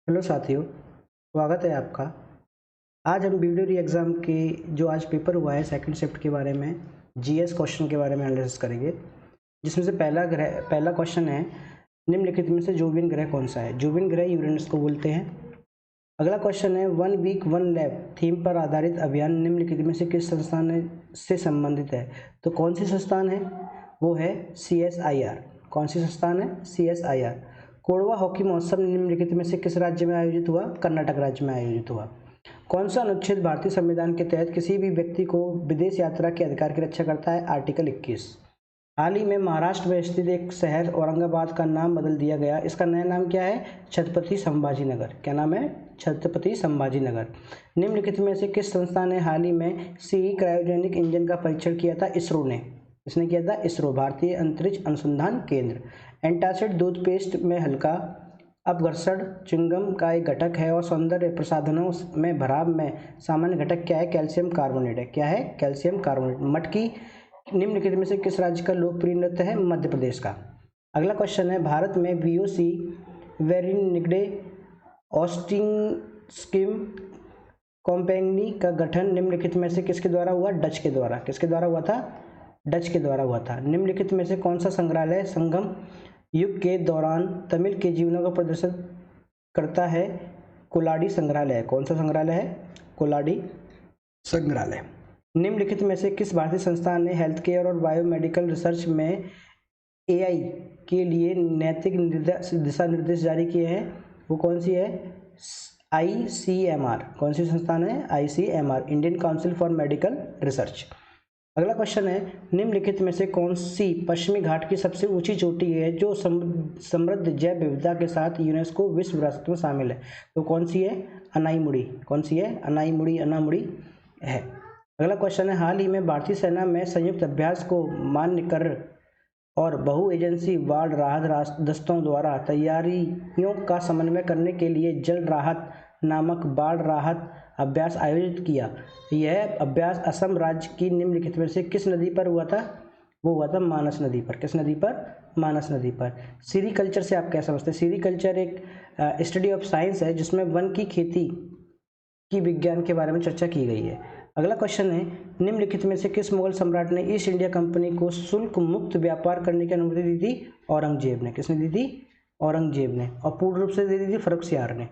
Hello साथियों, स्वागत है आपका। आज हम वीडियो री एग्ज़ाम के जो आज पेपर हुआ है सेकंड शिफ्ट के बारे में जीएस क्वेश्चन के बारे में एनालिसिस करेंगे। जिसमें से पहला क्वेश्चन है, निम्नलिखित में से जोवियन ग्रह कौन सा है। जोवियन ग्रह यूरेनस को बोलते हैं। अगला क्वेश्चन है, 1 वीक 1 लैब थीम पर आधारित अभियान निम्नलिखित में से किस संस्थान से संबंधित है। तो कौन सी संस्थान है, वो है CSIR। कौन सी संस्थान है, CSIR। कोडवा हॉकी महोत्सव निम्नलिखित में से किस राज्य में आयोजित हुआ। कर्नाटक राज्य में आयोजित हुआ। कौन सा अनुच्छेद भारतीय संविधान के तहत किसी भी व्यक्ति को विदेश यात्रा के अधिकार की रक्षा करता है। आर्टिकल 21। हाल ही में महाराष्ट्र में स्थित एक शहर औरंगाबाद का नाम बदल दिया गया। इसका नया नाम क्या है, छत्रपति संभाजी नगर। क्या नाम है, छत्रपति संभाजी नगर। निम्नलिखित में से किस संस्था ने हाल ही में CE क्रायोजेनिक इंजन का परीक्षण किया था। इसरो ने। इसने किया था, इसरो, भारतीय अंतरिक्ष अनुसंधान केंद्र। एंटासिड टूथपेस्ट में हल्का अपघर्षण च्युइंगम का एक घटक है और सौंदर्य प्रसाधनों में भराव में सामान्य घटक क्या है, कैल्शियम कार्बोनेट है। क्या है, कैल्शियम कार्बोनेट। मटकी निम्नलिखित में से किस राज्य का लोकप्रिय नृत्य है। मध्य प्रदेश का। अगला क्वेश्चन है, भारत में VOC वेरिनिग्डे ऑस्टिंगस्किम कॉम्पेगनी का गठन निम्नलिखित में से किसके द्वारा हुआ। डच के द्वारा। किसके द्वारा हुआ था, डच के द्वारा हुआ था। निम्नलिखित में से कौन सा संग्रहालय संगम युग के दौरान तमिल के जीवनों का प्रदर्शन करता है। कोलाडी संग्रहालय। कौन सा संग्रहालय है, कोलाडी संग्रहालय। निम्नलिखित में से किस भारतीय संस्थान ने हेल्थ केयर और बायोमेडिकल रिसर्च में AI के लिए नैतिक दिशा निर्देश जारी किए हैं। वो कौन सी है, ICMR। कौन सी संस्थान है, ICMR, Indian council for medical research. अगला क्वेश्चन है, निम्नलिखित में से कौन सी पश्चिमी घाट की सबसे ऊंची चोटी है जो समृद्ध जैव विविधता के साथ यूनेस्को विश्व विरासत में शामिल है। तो कौन सी है, अनाईमुड़ी। कौन सी है, अनाईमुड़ी है। अगला क्वेश्चन है, हाल ही में भारतीय सेना में संयुक्त अभ्यास को मान्य कर और बहु एजेंसी बाढ़ राहत दस्तों द्वारा तैयारियों का समन्वय करने के लिए जल राहत नामक बाढ़ राहत अभ्यास आयोजित किया। यह अभ्यास असम राज्य की निम्नलिखित में से किस नदी पर हुआ था। वो हुआ था मानस नदी पर। किस नदी पर, मानस नदी पर। सीरीकल्चर से आप क्या समझते हैं। सीरीकल्चर एक स्टडी ऑफ साइंस है जिसमें वन की खेती की विज्ञान के बारे में चर्चा की गई है। अगला क्वेश्चन है, निम्नलिखित में से किस मुगल सम्राट ने ईस्ट इंडिया कंपनी को शुल्क मुक्त व्यापार करने की अनुमति दी थी। औरंगजेब ने। किसने दी थी, औरंगजेब ने। और पूर्ण रूप से दे दी थी फर्रुखसियार ने।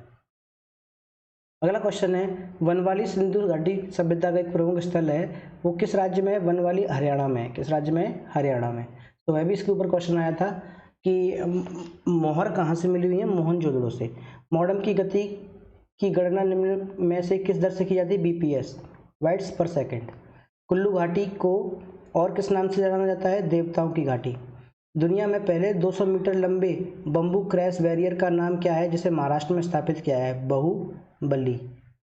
अगला क्वेश्चन है, वनवाली सिंधु घाटी सभ्यता का एक प्रमुख स्थल है, वो किस राज्य में है। वनवाली हरियाणा में है। किस राज्य में है, हरियाणा में। तो वह भी इसके ऊपर क्वेश्चन आया था कि मोहर कहाँ से मिली हुई है, मोहनजोदड़ो से। मॉडर्न की गति की गणना निम्न में से किस दर से की जाती है, BPS, बाइट्स पर सेकेंड। कुल्लू घाटी को और किस नाम से जाना जाता है, देवताओं की घाटी। दुनिया में पहले 200 मीटर लंबे बम्बू क्रैश बैरियर का नाम क्या है जिसे महाराष्ट्र में स्थापित किया है। बाहुबली।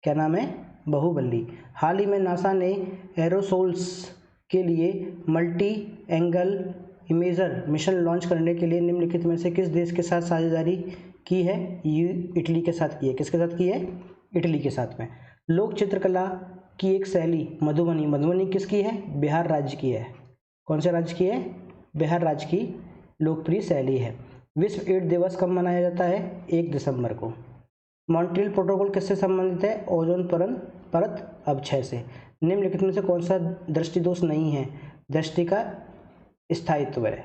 क्या नाम है, बाहुबली। हाल ही में नासा ने एरोसोल्स के लिए multi angle imager mission launch करने के लिए निम्नलिखित में से किस देश के साथ साझेदारी की है। इटली के साथ की है। किसके साथ की है, इटली के साथ में। लोक चित्रकला की एक शैली मधुबनी। मधुबनी किसकी है, बिहार राज्य की है। कौन से राज्य की है, बिहार राज्य की लोकप्रिय शैली है। विश्व एड्स दिवस कब मनाया जाता है, 1 दिसंबर को। मॉन्ट्रियल प्रोटोकॉल किससे संबंधित है, ओजोन परत अपक्षय से। निम्नलिखित में से कौन सा दृष्टि दोष नहीं है, दृष्टि का स्थायित्व है,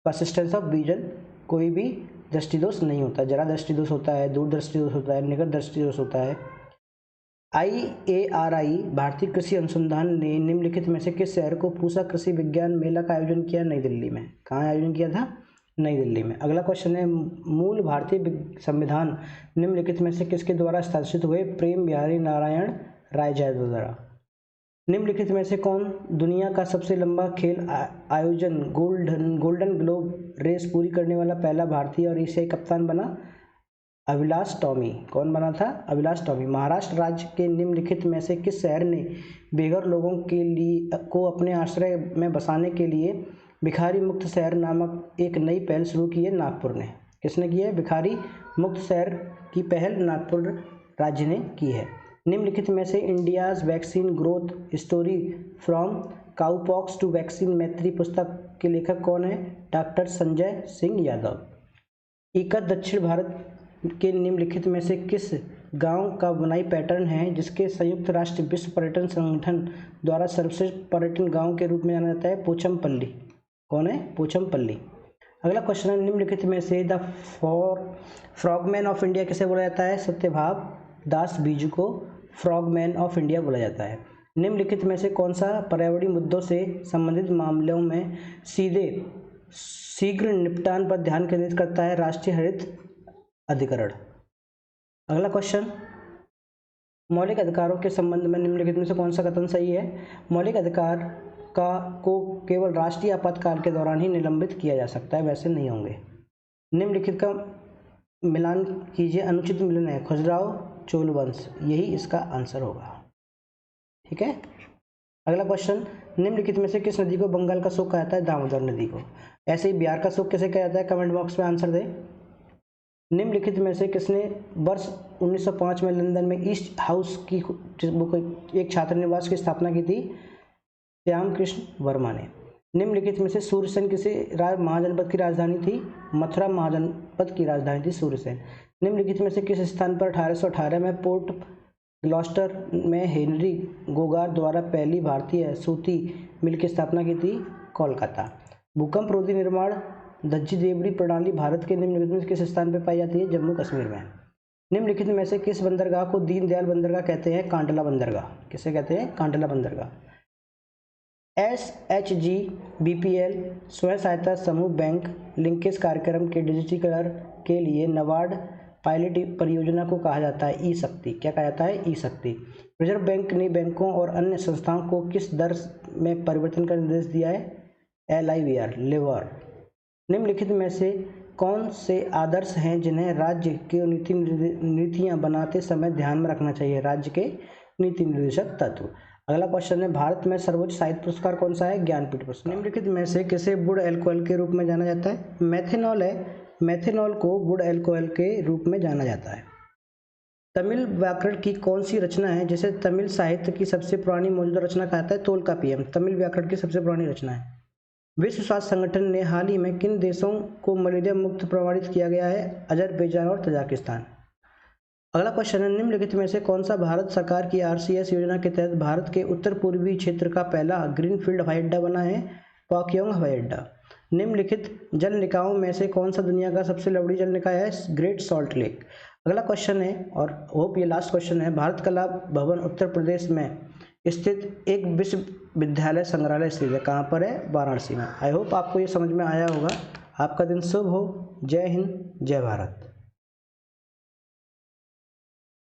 परसिस्टेंस ऑफ विजन। कोई भी दृष्टि दोष नहीं होता, जरा दृष्टि दोष होता है, दूर दृष्टि दोष होता है, निकट दृष्टि दोष होता है। IARI भारतीय कृषि अनुसंधान ने निम्नलिखित में से किस शहर को पूसा कृषि विज्ञान मेला का आयोजन किया, नई दिल्ली में। कहाँ आयोजन किया था, नई दिल्ली में। अगला क्वेश्चन है, मूल भारतीय संविधान निम्नलिखित में से किसके द्वारा स्थापित हुए, प्रेम बिहारी नारायण राय द्वारा। निम्नलिखित में से कौन दुनिया का सबसे लंबा खेल आयोजन गोल्डन ग्लोब रेस पूरी करने वाला पहला भारतीय और एशियाई कप्तान बना, अभिलाष टॉमी। कौन बना था, अभिलाष टॉमी। महाराष्ट्र राज्य के निम्नलिखित में से किस शहर ने बेघर लोगों के लिए को अपने आश्रय में बसाने के लिए भिखारी मुक्त शहर नामक एक नई पहल शुरू की है, नागपुर ने। किसने की है, भिखारी मुक्त शहर की पहल नागपुर राज्य ने की है। निम्नलिखित में से India's vaccine growth story from cowpox to vaccine Maitri पुस्तक के लेखक कौन है, डॉक्टर संजय सिंह यादव। इकत दक्षिण भारत के निम्नलिखित में से किस गांव का बुनाई पैटर्न है जिसके संयुक्त राष्ट्र विश्व पर्यटन संगठन द्वारा सर्वश्रेष्ठ पर्यटन गांव के रूप में जाना जाता है? पोचमपल्ली। कौन है? पोचमपल्ली। अगला क्वेश्चन है, निम्नलिखित में से द फ्रॉगमैन ऑफ इंडिया किसे बोला जाता है? सत्यभाव दास बीजू को फ्रॉगमैन ऑफ इंडिया बोला जाता है। निम्नलिखित में से कौन सा पर्यावरणीय मुद्दों से संबंधित मामलों में शीघ्र निपटान पर ध्यान केंद्रित करता है? राष्ट्रीय हरित अधिकरण। अगला क्वेश्चन, मौलिक अधिकारों के संबंध में निम्नलिखित में से कौन सा कथन सही है? मौलिक अधिकार को केवल राष्ट्रीय आपातकाल के दौरान ही निलंबित किया जा सकता है, वैसे नहीं होंगे। निम्नलिखित का मिलान कीजिए। अनुचित मिलन है खजुराहो चोल वंश, यही इसका आंसर होगा। ठीक है। अगला क्वेश्चन, निम्नलिखित में से किस नदी को बंगाल का शोक कहा जाता है? दामोदर नदी को। ऐसे ही बिहार का शोक किसे कहा जाता है? कमेंट बॉक्स में आंसर दें। निम्नलिखित में से किसने वर्ष 1905 में लंदन में ईस्ट हाउस की एक छात्र निवास की स्थापना की थी? श्याम कृष्ण वर्मा ने। निम्नलिखित में से सूर्यसेन किसी महाजनपद की राजधानी थी? मथुरा महाजनपद की राजधानी थी सूर्यसेन। निम्नलिखित में से किस स्थान पर 1818 में पोर्ट ग्लॉस्टर में हेनरी गोगार द्वारा पहली भारतीय सूती मिल की स्थापना की थी? कोलकाता। भूकंप रोधी निर्माण धज्जी देवड़ी प्रणाली भारत के निम्नलिखित में किस स्थान पर पाई जाती है? जम्मू कश्मीर में। निम्नलिखित में से किस बंदरगाह को दीनदयाल बंदरगाह कहते हैं? कांडला बंदरगाह। किसे कहते हैं? कांडला बंदरगाह। SHG BPL स्वयं सहायता समूह बैंक लिंकेज कार्यक्रम के डिजिटीकरण के लिए नाबार्ड पायलट परियोजना को कहा जाता है? ई शक्ति। क्या कहा जाता है? ई शक्ति। रिजर्व बैंक ने बैंकों और अन्य संस्थाओं को किस दर में परिवर्तन का निर्देश दिया है? LIVR लेवर। निम्नलिखित में से कौन से आदर्श हैं जिन्हें राज्य की नीतियां बनाते समय ध्यान में रखना चाहिए? राज्य के नीति निर्देशक तत्व। अगला क्वेश्चन है, भारत में सर्वोच्च साहित्य पुरस्कार कौन सा है? ज्ञानपीठ पुरस्कार। निम्नलिखित में से किसे वुड अल्कोहल के रूप में जाना जाता है? मेथेनॉल है। मेथेनॉल को वुड अल्कोहल के रूप में जाना जाता है। तमिल व्याकरण की कौन सी रचना है जिसे तमिल साहित्य की सबसे पुरानी मौजूदा रचना कहा जाता है? तोल्कापियम तमिल व्याकरण की सबसे पुरानी रचना है। विश्व स्वास्थ्य संगठन ने हाल ही में किन देशों को मलेरिया मुक्त प्रमाणित किया गया है? अजरबैजान और तजाकिस्तान। अगला क्वेश्चन है, निम्नलिखित में से कौन सा भारत सरकार की RCS योजना के तहत भारत के उत्तर पूर्वी क्षेत्र का पहला ग्रीनफील्ड हवाई अड्डा बना है? पाक्योंग हवाई अड्डा। निम्नलिखित जल निकायों में से कौन सा दुनिया का सबसे लंबी जल निकाय है? Great salt lake. अगला क्वेश्चन है, और होप ये लास्ट क्वेश्चन है, भारत कला भवन उत्तर प्रदेश में स्थित एक विश्वविद्यालय संग्रहालय स्थित है? कहाँ पर है? वाराणसी में। आई होप आपको ये समझ में आया होगा। आपका दिन शुभ हो। जय हिंद, जय भारत।